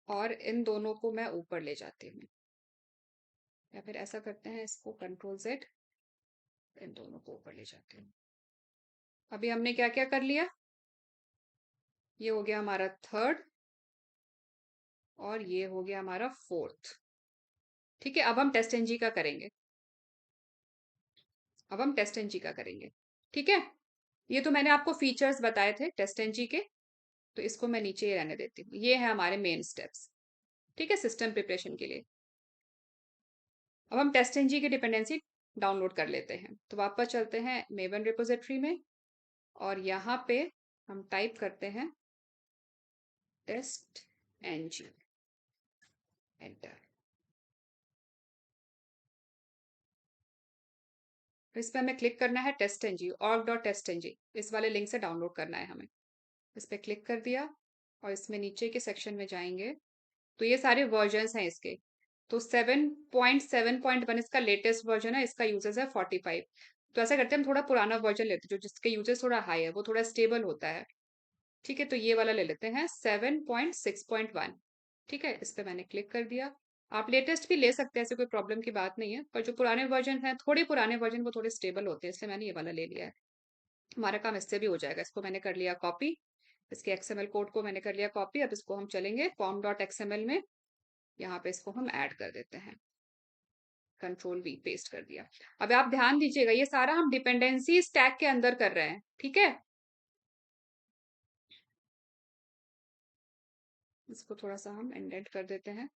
और इन दोनों को मैं ऊपर ले जाती हूँ, या फिर ऐसा करते हैं इसको Ctrl+Z, इन दोनों को ऊपर ले जाती हूँ। अभी हमने क्या क्या कर लिया, ये हो गया हमारा थर्ड और ये हो गया हमारा फोर्थ। ठीक है, अब हम टेस्ट एनजी का करेंगे। अब हम टेस्ट एनजी का करेंगे। ठीक है, ये तो मैंने आपको फीचर्स बताए थे टेस्ट एनजी के, तो इसको मैं नीचे ही रहने देती हूँ। ये है हमारे मेन स्टेप्स। ठीक है, सिस्टम प्रिपरेशन के लिए। अब हम टेस्ट की डिपेंडेंसी डाउनलोड कर लेते हैं। तो वापस चलते हैं मेवन रिपोजिटरी में और यहाँ पे हम टाइप करते हैं टेस्ट एनजी, एंटर। इस पर हमें क्लिक करना है टेस्ट एनजी, org.testng, इस वाले लिंक से डाउनलोड करना है हमें। इस पर क्लिक कर दिया और इसमें नीचे के सेक्शन में जाएंगे तो ये सारे वर्जन्स हैं इसके। तो 7.7.1 इसका लेटेस्ट वर्जन है, इसका यूजेस है 45। तो ऐसा करते हैं हम थोड़ा पुराना वर्जन लेते हैं जो जिसके यूजेस थोड़ा हाई है, वो थोड़ा स्टेबल होता है। ठीक है, तो ये वाला ले लेते हैं 7.6.1। ठीक है, इस पर मैंने क्लिक कर दिया। आप लेटेस्ट भी ले सकते हैं, ऐसे कोई प्रॉब्लम की बात नहीं है, पर जो पुराने वर्जन हैं, थोड़े पुराने वर्जन वो थोड़े स्टेबल होते हैं, इसलिए मैंने ये वाला ले लिया है। हमारा काम इससे भी हो जाएगा। इसको मैंने कर लिया कॉपी, इसके XML कोड को मैंने कर लिया कॉपी। अब इसको हम चलेंगे form.xml में, यहाँ पे इसको हम ऐड कर देते हैं। Ctrl V, पेस्ट कर दिया। अब आप ध्यान दीजिएगा, ये सारा हम डिपेंडेंसी स्टैक के अंदर कर रहे हैं। ठीक है, इसको थोड़ा सा हम इंडेंट कर देते हैं।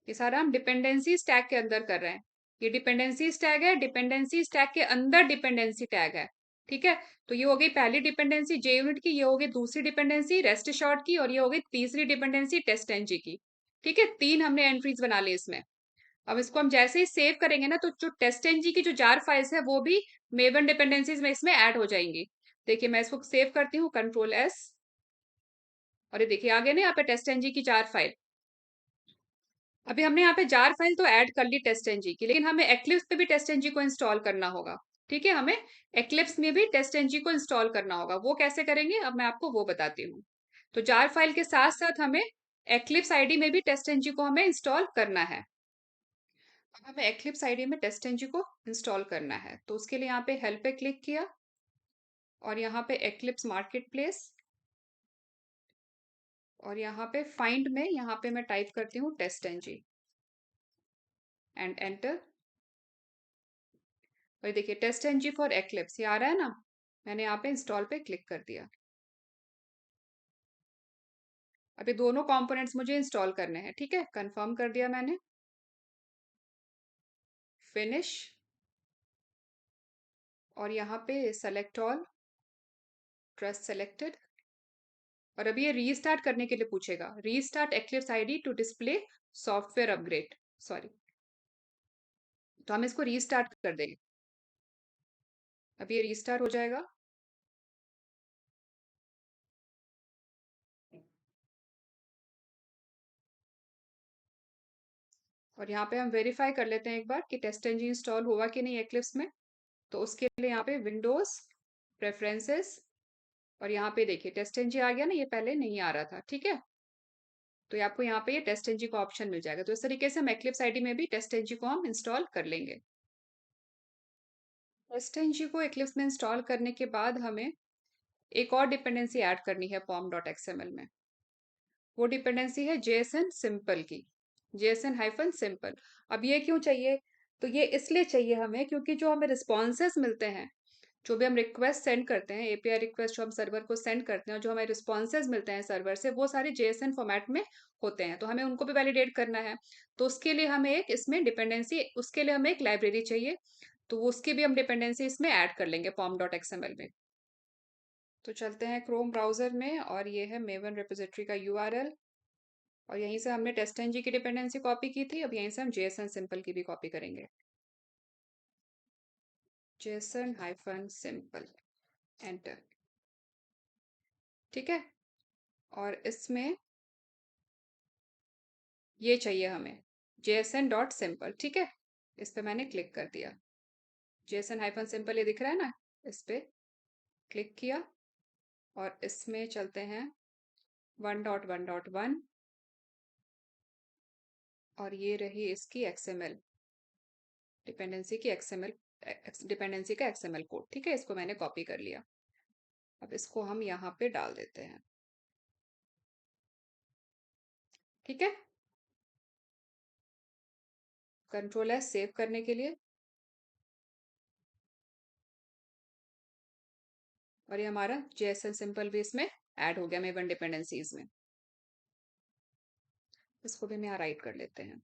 ये सारा हम डिपेंडेंसी स्टैक के अंदर कर रहे हैं। ये डिपेंडेंसी स्टैक है, डिपेंडेंसी स्टैक के अंदर डिपेंडेंसी टैग है। ठीक है, तो ये हो गई पहली डिपेंडेंसी JUnit की, ये हो गई दूसरी डिपेंडेंसी रेस्ट एश्योर्ड की, और ये हो गई तीसरी डिपेंडेंसी टेस्ट एनजी की। ठीक है, 3 हमने एंट्रीज बना ली इसमें। अब इसको हम जैसे ही सेव करेंगे ना, तो जो टेस्ट एनजी की जो जार फाइल्स है वो भी मेवन डिपेंडेंसीज में इसमें ऐड हो जाएंगी। देखिए मैं इसको सेव करती हूँ, Ctrl+S, और ये देखिए आ गए ना यहाँ पे टेस्ट एनजी की जार फाइल। अभी हमने यहाँ पे जार फाइल तो ऐड कर ली टेस्ट एनजी की, लेकिन हमें एक्लिप्स पे भी टेस्ट एनजी को इंस्टॉल करना होगा। ठीक है, हमें एक्लिप्स में भी टेस्ट एनजी को इंस्टॉल करना होगा। वो कैसे करेंगे अब मैं आपको वो बताती हूँ। तो जार फाइल के साथ साथ हमें एक्लिप्स आईडी में भी टेस्ट एनजी को हमें इंस्टॉल करना है। अब हमें एक्लिप्स आईडी में टेस्ट एनजी को इंस्टॉल करना है, तो उसके लिए यहाँ पे हेल्प पे क्लिक किया और यहाँ पे एक्लिप्स मार्केट प्लेस, और यहाँ पे फाइंड में यहाँ पे मैं टाइप करती हूँ टेस्ट एनजी एंड एंटर। और देखिए टेस्ट एनजी फॉर एक्लिप्स ये आ रहा है ना, मैंने यहाँ पे इंस्टॉल पे क्लिक कर दिया। अभी दोनों कंपोनेंट्स मुझे इंस्टॉल करने हैं। ठीक है, कंफर्म कर दिया मैंने, फिनिश, और यहाँ पे सेलेक्ट ऑल, ट्रस्ट सेलेक्टेड। और अभी ये रीस्टार्ट करने के लिए पूछेगा, restart Eclipse IDE to display software upgrade, sorry. तो हम इसको रीस्टार्ट कर देंगे। अभी ये रीस्टार्ट हो जाएगा। और यहाँ पे हम वेरीफाई कर लेते हैं एक बार कि टेस्ट एनजी इंस्टॉल हुआ कि नहीं एक्लिप्स में। तो उसके लिए यहाँ पे विंडोज, प्रेफरेंसेस, और यहाँ पे देखिए टेस्ट एनजी आ गया ना, ये पहले नहीं आ रहा था। ठीक है, तो ये आपको यहाँ पे ये टेस्ट एनजी का ऑप्शन मिल जाएगा। तो इस तरीके से हम एक्लिप्स आईडी में भी टेस्ट एनजी को हम इंस्टॉल कर लेंगे। टेस्ट एनजी को एक्लिप्स में इंस्टॉल करने के बाद हमें एक और डिपेंडेंसी ऐड करनी है form.xml में। वो डिपेंडेंसी है JSN सिंपल की, JSN-simple। अब ये क्यों चाहिए? तो ये इसलिए चाहिए हमें क्योंकि जो हमें रिस्पॉन्सेज मिलते हैं, जो भी हम रिक्वेस्ट सेंड करते हैं, API रिक्वेस्ट जो हम सर्वर को सेंड करते हैं, और जो हमें रिस्पॉन्सेज मिलते हैं सर्वर से, वो सारे JSN फॉर्मेट में होते हैं। तो हमें उनको भी वैलिडेट करना है। तो उसके लिए हमें एक इसमें डिपेंडेंसी, उसके लिए हमें एक लाइब्रेरी चाहिए, तो उसकी भी हम डिपेंडेंसी इसमें ऐड कर लेंगे form.xml में। तो चलते हैं क्रोम ब्राउजर में, और ये है मेवन रिपोजिटरी का URL, और यहीं से हमने टेस्ट एनजी की डिपेंडेंसी कॉपी की थी। अब यहीं से हम JSN सिंपल की भी कॉपी करेंगे, JSN-simple, एंटर। ठीक है, और इसमें ये चाहिए हमें JSN.simple। ठीक है, इस पे मैंने क्लिक कर दिया। JSN-simple ये दिख रहा है ना, इस पे क्लिक किया और इसमें चलते हैं 1.1.1, और ये रही इसकी XML डिपेंडेंसी की, डिपेंडेंसी का XML कोड। ठीक है, इसको मैंने कॉपी कर लिया। अब इसको हम यहाँ पे डाल देते हैं। ठीक है, Ctrl+S सेव करने के लिए, और ये हमारा JSN सिंपल भी इसमें ऐड हो गया मेवन डिपेंडेंसीज में। इसको भी हम यहाँ राइट कर लेते हैं।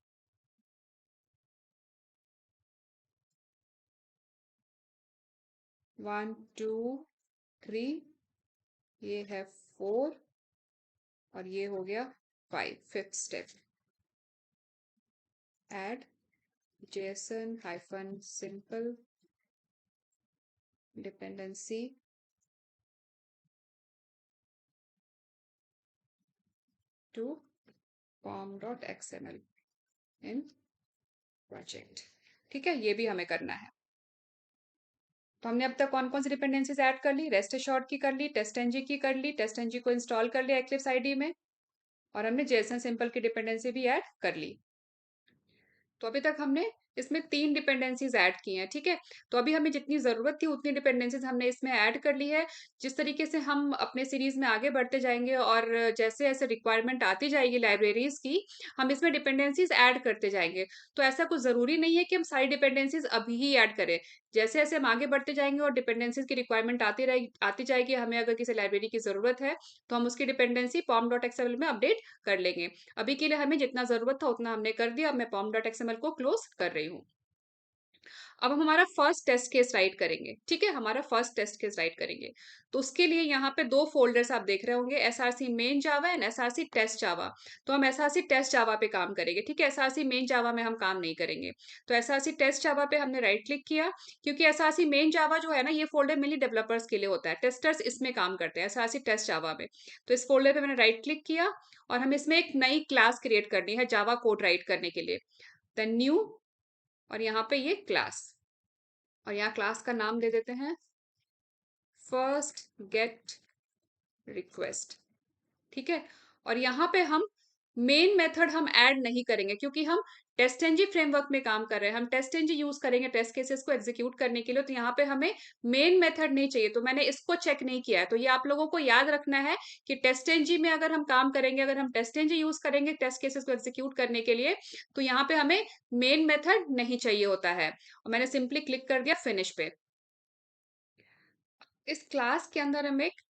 1 2 3, ये है 4 और ये हो गया 5। Fifth step, add JSON hyphen simple dependency to pom.xml in project. ठीक है, ये भी हमें करना है। तो हमने अब तक कौन कौन सी डिपेंडेंसीज ऐड कर ली? रेस्ट एश्योर्ड की कर ली, टेस्टएनजी की कर ली, टेस्टएनजी को इंस्टॉल कर लिया एक्लिप्स आईडी में, और हमने जेसन सिंपल की डिपेंडेंसी भी ऐड कर ली। तो अभी तक हमने इसमें 3 डिपेंडेंसीज ऐड की हैं। ठीक है, तो अभी हमें जितनी जरूरत थी उतनी डिपेंडेंसीज हमने इसमें ऐड कर ली है। जिस तरीके से हम अपने सीरीज में आगे बढ़ते जाएंगे और जैसे जैसे रिक्वायरमेंट आती जाएगी लाइब्रेरीज की, हम इसमें डिपेंडेंसीज ऐड करते जाएंगे। तो ऐसा कुछ जरूरी नहीं है कि हम सारी डिपेंडेंसीज अभी ही ऐड करें। जैसे जैसे हम आगे बढ़ते जाएंगे और डिपेंडेंसीज की रिक्वायरमेंट आती जाएगी, हमें अगर किसी लाइब्रेरी की जरूरत है तो हम उसकी डिपेंडेंसी pom.xml में अपडेट कर लेंगे। अभी के लिए हमें जितना जरूरत था उतना हमने कर दिया। अब मैं pom.xml को क्लोज कर रही हूँ। अब हम हमारा फर्स्ट टेस्ट केस राइट करेंगे। ठीक है, हमारा फर्स्ट टेस्ट केस राइट करेंगे। तो उसके लिए यहाँ पे 2 फोल्डर्स आप देख रहे होंगे, SRC main Java and SRC test Java. तो हम एसआरसी टेस्ट जावा पे काम करेंगे। ठीक है, एसआरसी मेन जावा में हम काम नहीं करेंगे। तो एसआरसी टेस्ट जावा पे हमने राइट क्लिक किया, क्योंकि एसआरसी मेन जावा जो है ना, ये फोल्डर मेनली डेवलपर्स के लिए होता है, टेस्टर्स इसमें काम करते हैं एसआरसी टेस्ट जावा में। तो इस फोल्डर पे मैंने राइट क्लिक किया और हम इसमें एक नई क्लास क्रिएट करनी है जावा कोड राइट करने के लिए। देन न्यू, और यहाँ पे ये क्लास, और यहाँ क्लास का नाम दे देते हैं फर्स्ट गेट रिक्वेस्ट। ठीक है, और यहाँ पे हम मेन मेथड हम ऐड नहीं करेंगे, क्योंकि हम टेस्टएनजी फ्रेमवर्क में काम कर रहे हैं। हम टेस्टएनजी यूज करेंगे टेस्ट केसेस को एग्जीक्यूट करने के लिए। तो यहाँ पे हमें मेन मेथड नहीं चाहिए, तो मैंने इसको चेक नहीं किया है। तो ये आप लोगों को याद रखना है कि टेस्टएनजी में अगर हम काम करेंगे, अगर हम टेस्टएनजी यूज करेंगे टेस्ट केसेस को एग्जीक्यूट करने के लिए, तो यहाँ पे हमें मेन मेथड नहीं चाहिए होता है। और मैंने सिंपली क्लिक कर दिया फिनिश पे। इस क्लास के अंदर हम एक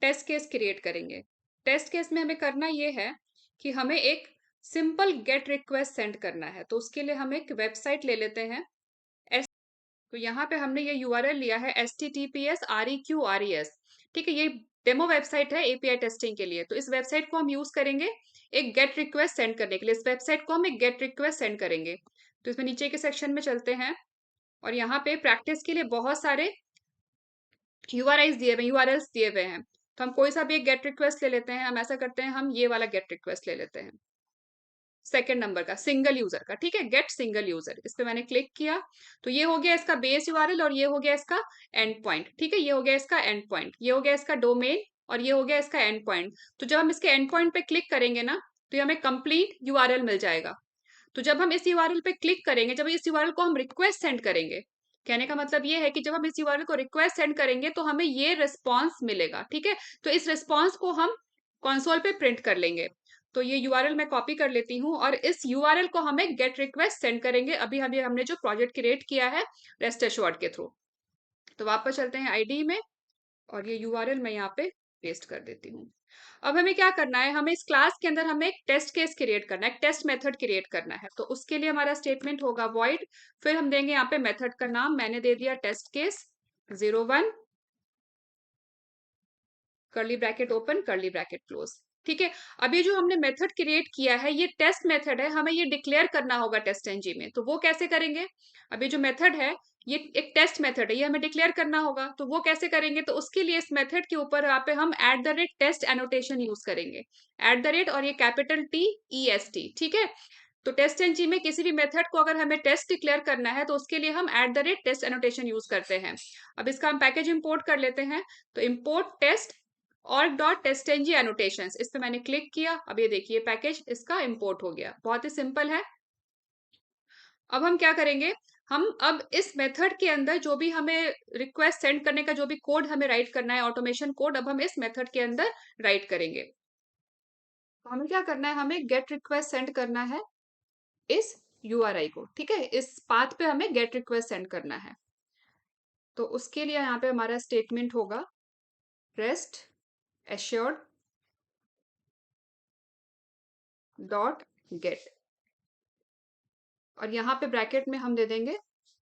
टेस्ट केस क्रिएट करेंगे। टेस्ट केस में हमें करना ये है कि हमें एक सिंपल गेट रिक्वेस्ट सेंड करना है। तो उसके लिए हम एक वेबसाइट ले लेते हैं। तो यहाँ पे हमने ये यूआरएल लिया है https://reqres। ठीक है, ये डेमो वेबसाइट है एपीआई टेस्टिंग के लिए। तो इस वेबसाइट को हम यूज करेंगे एक गेट रिक्वेस्ट सेंड करने के लिए। इस वेबसाइट को हम एक गेट रिक्वेस्ट सेंड करेंगे। तो इसमें नीचे के सेक्शन में चलते हैं, और यहाँ पे प्रैक्टिस के लिए बहुत सारे यूआरएल्स दिए हुए हैं। तो हम कोई सा भी एक गेट रिक्वेस्ट ले लेते हैं। हम ऐसा करते हैं, हम ये वाला गेट रिक्वेस्ट ले लेते हैं, सेकंड नंबर का, सिंगल यूजर का। ठीक है, गेट सिंगल यूजर, इस पे मैंने क्लिक किया। तो ये हो गया इसका बेस यूआरएल और ये हो गया इसका एंड पॉइंट। ठीक है, ये हो गया इसका एंड पॉइंट, ये हो गया इसका डोमेन और ये हो गया इसका एंड पॉइंट। तो जब हम इसके एंड पॉइंट पे क्लिक करेंगे ना, तो ये हमें कंप्लीट यूआरएल मिल जाएगा। तो जब हम इस यूआरएल पे क्लिक करेंगे, जब इस यूआरएल को हम रिक्वेस्ट सेंड करेंगे, कहने का मतलब ये है कि जब हम इस यूआरएल को रिक्वेस्ट सेंड करेंगे तो हमें ये रिस्पॉन्स मिलेगा। ठीक है, तो इस रिस्पॉन्स को हम कंसोल पे प्रिंट कर लेंगे। तो ये यूआरएल मैं कॉपी कर लेती हूँ और इस यूआरएल को हमें गेट रिक्वेस्ट सेंड करेंगे। अभी हमने जो प्रोजेक्ट क्रिएट किया है रेस्ट एश्योर्ड के थ्रू। तो वापस चलते हैं आईडी में, और ये यूआरएल मैं यहाँ पे पेस्ट कर देती हूँ। अब हमें क्या करना है, हमें इस क्लास के अंदर हमें एक टेस्ट केस क्रिएट करना है, एक टेस्ट मेथड क्रिएट करना है। तो उसके लिए हमारा स्टेटमेंट होगा वॉइड, फिर हम देंगे यहाँ पे मेथड का नाम, मैंने दे दिया test case 01, curly bracket open curly bracket close. ठीक है, अब ये जो हमने मेथड क्रिएट किया है ये टेस्ट मेथड है, हमें ये डिक्लेयर करना होगा टेस्ट एनजी में। तो वो कैसे करेंगे? अब ये जो मेथड है ये एक टेस्ट मेथड है, ये हमें डिक्लेयर करना होगा। तो वो कैसे करेंगे? तो उसके लिए इस मेथड के ऊपर यहाँ पे हम @टेस्ट एनोटेशन यूज करेंगे, @ और ये कैपिटल TEST। ठीक है, तो टेस्ट एनजी में किसी भी मेथड को अगर हमें टेस्ट डिक्लेयर करना है तो उसके लिए हम @टेस्ट एनोटेशन यूज करते हैं। अब इसका हम पैकेज इंपोर्ट कर लेते हैं। तो इंपोर्ट टेस्ट org.testng annotations, इस पे मैंने क्लिक किया। अब ये देखिए पैकेज इसका इंपोर्ट हो गया, बहुत ही सिंपल है। अब हम क्या करेंगे, हम अब इस मेथड के अंदर जो भी हमें रिक्वेस्ट सेंड करने का जो भी कोड हमें राइट करना है, ऑटोमेशन कोड, अब हम इस मेथड के अंदर राइट करेंगे। तो हमें क्या करना है, हमें गेट रिक्वेस्ट सेंड करना है इस URI को। ठीक है, इस पाथ पे हमें गेट रिक्वेस्ट सेंड करना है। तो उसके लिए यहाँ पे हमारा स्टेटमेंट होगा रेस्ट एश्योर्ड डॉट गेट, और यहाँ पे ब्रैकेट में हम दे देंगे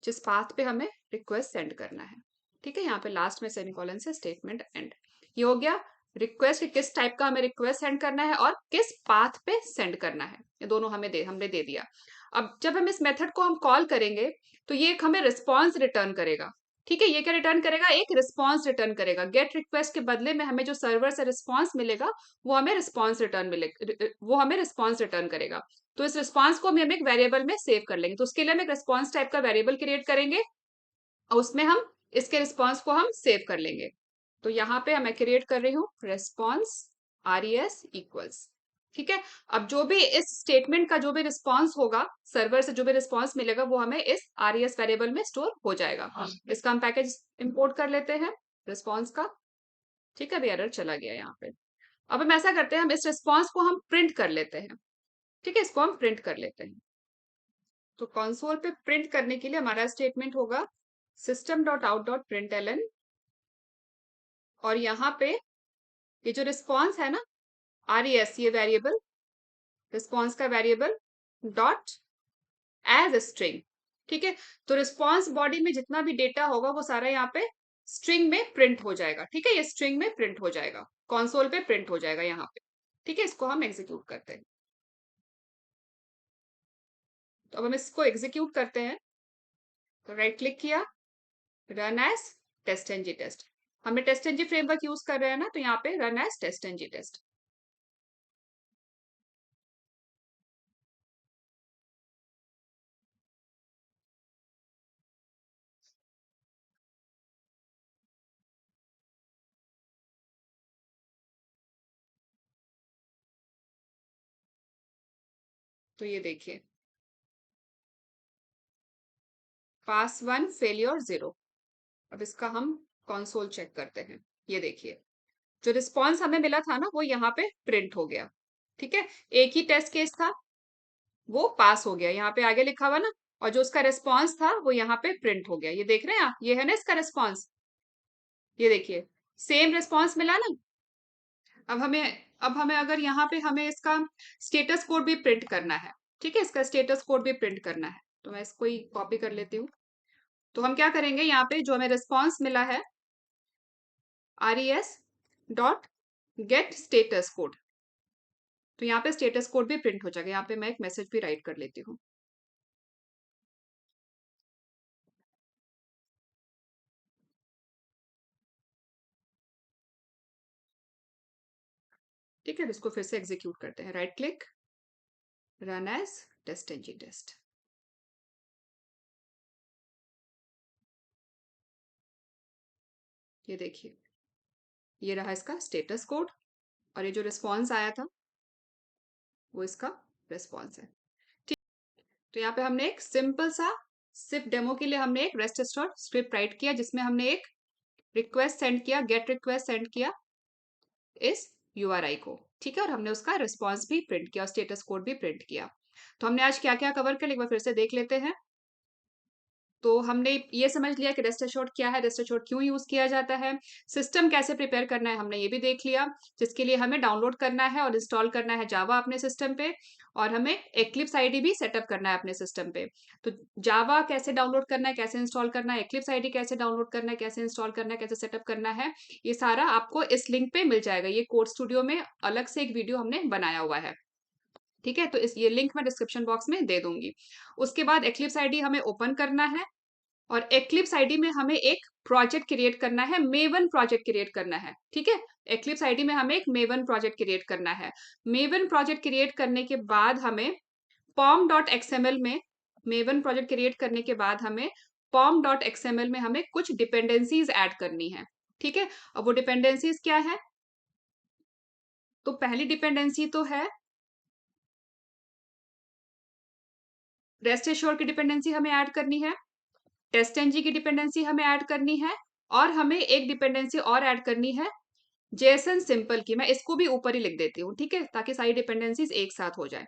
जिस पाथ पे हमें रिक्वेस्ट सेंड करना है। ठीक है, यहाँ पे लास्ट में सेमीकोलन से स्टेटमेंट एंड। ये हो गया रिक्वेस्ट, किस टाइप का हमें रिक्वेस्ट सेंड करना है और किस पाथ पे सेंड करना है, ये दोनों हमने दे दिया। अब जब हम इस मेथड को हम कॉल करेंगे तो ये एक हमें रिस्पॉन्स रिटर्न करेगा। ठीक है, ये क्या रिटर्न करेगा, एक रिस्पॉन्स रिटर्न करेगा। गेट रिक्वेस्ट के बदले में हमें जो सर्वर से रिस्पॉन्स मिलेगा वो हमें रिस्पॉन्स रिटर्न करेगा। तो इस रिस्पॉन्स को हम एक वेरिएबल में सेव कर लेंगे। तो उसके लिए हम एक रिस्पॉन्स टाइप का वेरिएबल क्रिएट करेंगे और उसमें हम इसके रिस्पॉन्स को हम सेव कर लेंगे। तो यहाँ पे मैं क्रिएट कर रही हूँ रेस्पॉन्स res इक्वल्स। ठीक है, अब जो भी इस स्टेटमेंट का जो भी रिस्पॉन्स होगा, सर्वर से जो भी रिस्पॉन्स मिलेगा, वो हमें इस res वेरिएबल में स्टोर हो जाएगा। इसका हम पैकेज इंपोर्ट कर लेते हैं रिस्पॉन्स का। ठीक है, अभी एरर चला गया यहाँ पे। अब हम ऐसा करते हैं, हम इस रिस्पॉन्स को हम प्रिंट कर लेते हैं। ठीक है, इसको हम प्रिंट कर लेते हैं। तो कंसोल पे प्रिंट करने के लिए हमारा स्टेटमेंट होगा system.out.println, और यहाँ पे ये जो रिस्पॉन्स है ना res, ये वेरिएबल रिस्पॉन्स का वेरिएबल डॉट एज स्ट्रिंग। ठीक है, तो रिस्पॉन्स बॉडी में जितना भी डेटा होगा वो सारा यहाँ पे स्ट्रिंग में प्रिंट हो जाएगा। ठीक है, ये स्ट्रिंग में प्रिंट हो जाएगा, कंसोल पे प्रिंट हो जाएगा यहाँ पे। ठीक है, इसको हम एग्जीक्यूट करते हैं। तो अब हम इसको एग्जीक्यूट करते हैं। तो राइट क्लिक किया, run as TestNG test. हमने टेस्ट एनजी फ्रेमवर्क यूज कर रहे हैं ना, तो यहाँ पे run as TestNG test. तो ये देखिए, पास 1 फेलियर 0। अब इसका हम कंसोल चेक करते हैं। ये देखिए, जो रिस्पॉन्स हमें मिला था ना, वो यहाँ पे प्रिंट हो गया। ठीक है, एक ही टेस्ट केस था, वो पास हो गया, यहाँ पे आगे लिखा हुआ ना, और जो उसका रिस्पॉन्स था वो यहाँ पे प्रिंट हो गया। ये देख रहे हैं आप, ये है ना इसका रिस्पॉन्स। ये देखिए, सेम रिस्पॉन्स मिला ना। अब हमें अगर यहाँ पे हमें इसका स्टेटस कोड भी प्रिंट करना है। ठीक है, इसका स्टेटस कोड भी प्रिंट करना है, तो मैं इसको ही कॉपी कर लेती हूँ। तो हम क्या करेंगे, यहाँ पे जो हमें रिस्पॉन्स मिला है res dot gate status code, तो यहाँ पे स्टेटस कोड भी प्रिंट हो जाएगा। यहाँ पे मैं एक मैसेज भी राइट कर लेती हूँ। ठीक है, इसको फिर से एग्जीक्यूट करते हैं। Right click, run as TestNG test. ये देखिए, ये रहा इसका स्टेटस कोड, और ये जो रिस्पॉन्स आया था वो इसका रिस्पॉन्स है। ठीक, तो यहाँ पे हमने एक सिंपल सा सिर्फ डेमो के लिए हमने एक रेस्ट एश्योर्ड स्क्रिप्ट राइट किया, जिसमें हमने एक रिक्वेस्ट सेंड किया, गेट रिक्वेस्ट सेंड किया इस यूआरआई को। ठीक है, और हमने उसका रिस्पॉन्स भी प्रिंट किया और स्टेटस कोड भी प्रिंट किया। तो हमने आज क्या क्या कवर किया, एक बार फिर से देख लेते हैं। तो हमने ये समझ लिया कि रेस्ट एश्योर्ड क्या है, रेस्ट एश्योर्ड क्यों यूज किया जाता है, सिस्टम कैसे प्रिपेयर करना है हमने ये भी देख लिया, जिसके लिए हमें डाउनलोड करना है और इंस्टॉल करना है जावा अपने सिस्टम पे, और हमें एक्लिप्स आईडी भी सेटअप करना है अपने सिस्टम पे। तो जावा कैसे डाउनलोड करना है, कैसे इंस्टॉल करना है, एक्लिप्स आईडी कैसे डाउनलोड करना है, कैसे इंस्टॉल करना है, कैसे सेटअप करना है, ये सारा आपको इस लिंक पे मिल जाएगा। ये कोड स्टूडियो में अलग से एक वीडियो हमने बनाया हुआ है। ठीक है, तो इस ये लिंक मैं डिस्क्रिप्शन बॉक्स में दे दूंगी। उसके बाद एक्लिप्स आईडी हमें ओपन करना है, और एक्लिप्स आईडी में हमें एक प्रोजेक्ट क्रिएट करना है, मेवन प्रोजेक्ट क्रिएट करना है। ठीक है, एक्लिप्स आईडी में हमें एक मेवन प्रोजेक्ट क्रिएट करना है। मेवन प्रोजेक्ट क्रिएट करने के बाद हमें पॉम डॉट एक्सएमएल में मेवन प्रोजेक्ट क्रिएट करने के बाद हमें पॉम डॉट एक्सएमएल में हमें कुछ डिपेंडेंसीज ऐड करनी है। ठीक है, अब वो डिपेंडेंसीज क्या है, तो पहली डिपेंडेंसी तो है रेस्ट एश्योर की डिपेंडेंसी हमें ऐड करनी है, टेस्ट एनजी की डिपेंडेंसी हमें ऐड करनी है, और हमें एक डिपेंडेंसी और ऐड करनी है जेसन सिंपल की। मैं इसको भी ऊपर ही लिख देती हूँ, ठीक है, ताकि सारी डिपेंडेंसीज एक साथ हो जाए।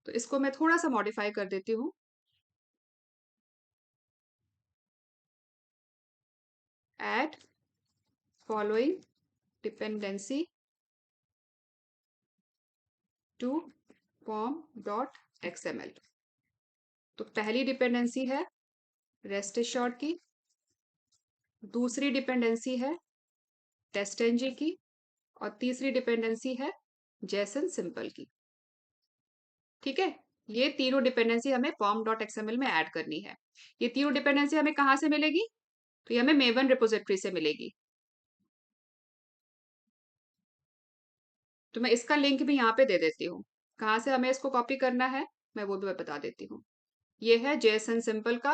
तो इसको मैं थोड़ा सा मॉडिफाई कर देती हूँ। Add following dependency to pom.xml। तो पहली डिपेंडेंसी है रेस्ट एश्योर्ड की, दूसरी डिपेंडेंसी है टेस्टएनजी की, और तीसरी डिपेंडेंसी है जेसन सिंपल की। ठीक है, ये तीनों डिपेंडेंसी हमें pom.xml में ऐड करनी है। ये तीनों डिपेंडेंसी हमें कहाँ से मिलेगी? तो ये हमें मेवन रिपोजिटरी से मिलेगी। तो मैं इसका लिंक भी यहाँ पे दे देती हूँ। कहाँ से हमें इसको कॉपी करना है मैं वो भी मैं बता देती हूँ। ये है जेसन सिंपल का,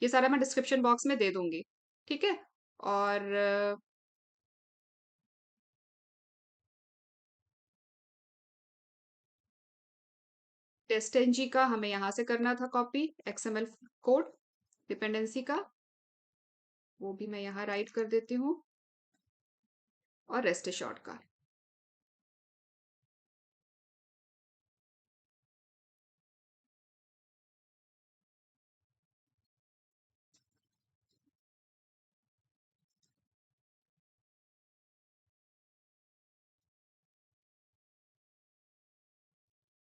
ये सारा मैं डिस्क्रिप्शन बॉक्स में दे दूंगी। ठीक है, और टेस्टएनजी का हमें यहाँ से करना था कॉपी, एक्सएमएल कोड डिपेंडेंसी का, वो भी मैं यहाँ राइट कर देती हूँ, और रेस्ट एश्योर्ड का।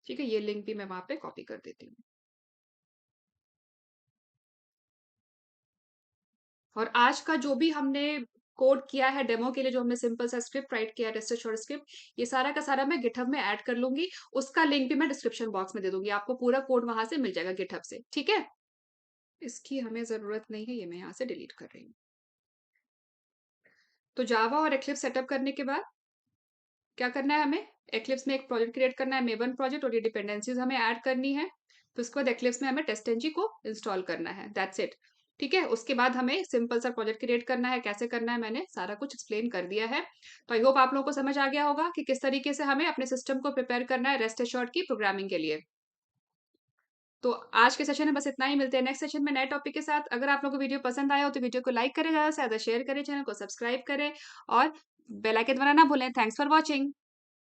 ठीक है, ये लिंक भी मैं वहां पे कॉपी कर देती हूँ। और आज का जो भी हमने कोड किया है डेमो के लिए, जो हमने सिंपल सा स्क्रिप्ट राइट किया है, रेस्ट एश्योर्ड स्क्रिप्ट, ये सारा का सारा मैं गिटहब में ऐड कर लूंगी। उसका लिंक भी मैं डिस्क्रिप्शन बॉक्स में दे दूंगी, आपको पूरा कोड वहां से मिल जाएगा गिटहब से। ठीक है, इसकी हमें जरूरत नहीं है, ये मैं यहाँ से डिलीट कर रही हूँ। तो जावा और एक्लिप्स सेटअप करने के बाद क्या करना है हमें? एक्लिप्स में एक प्रोजेक्ट क्रिएट करना है, मेवन प्रोजेक्ट, और ये डिपेंडेंसीज हमें ऐड करनी है। तो उसके बाद एक्लिप्स में हमें टेस्टएनजी को इंस्टॉल करना है, दैट्स इट। ठीक है, उसके बाद हमें सिंपल सा प्रोजेक्ट क्रिएट करना है। कैसे करना है मैंने सारा कुछ एक्सप्लेन कर दिया है। तो आई होप आप लोगों को समझ आ गया होगा कि किस तरीके से हमें अपने सिस्टम को प्रिपेयर करना है रेस्ट एश्योर्ड की प्रोग्रामिंग के लिए। तो आज के सेशन में बस इतना ही, मिलते हैं नेक्स्ट सेशन में नए टॉपिक के साथ। अगर आप लोगों को वीडियो पसंद आया हो तो वीडियो को लाइक करें, ज्यादा से ज्यादा शेयर करें, चैनल को सब्सक्राइब करें, और बेल आइकन दबाना ना भूलें। Thanks for watching.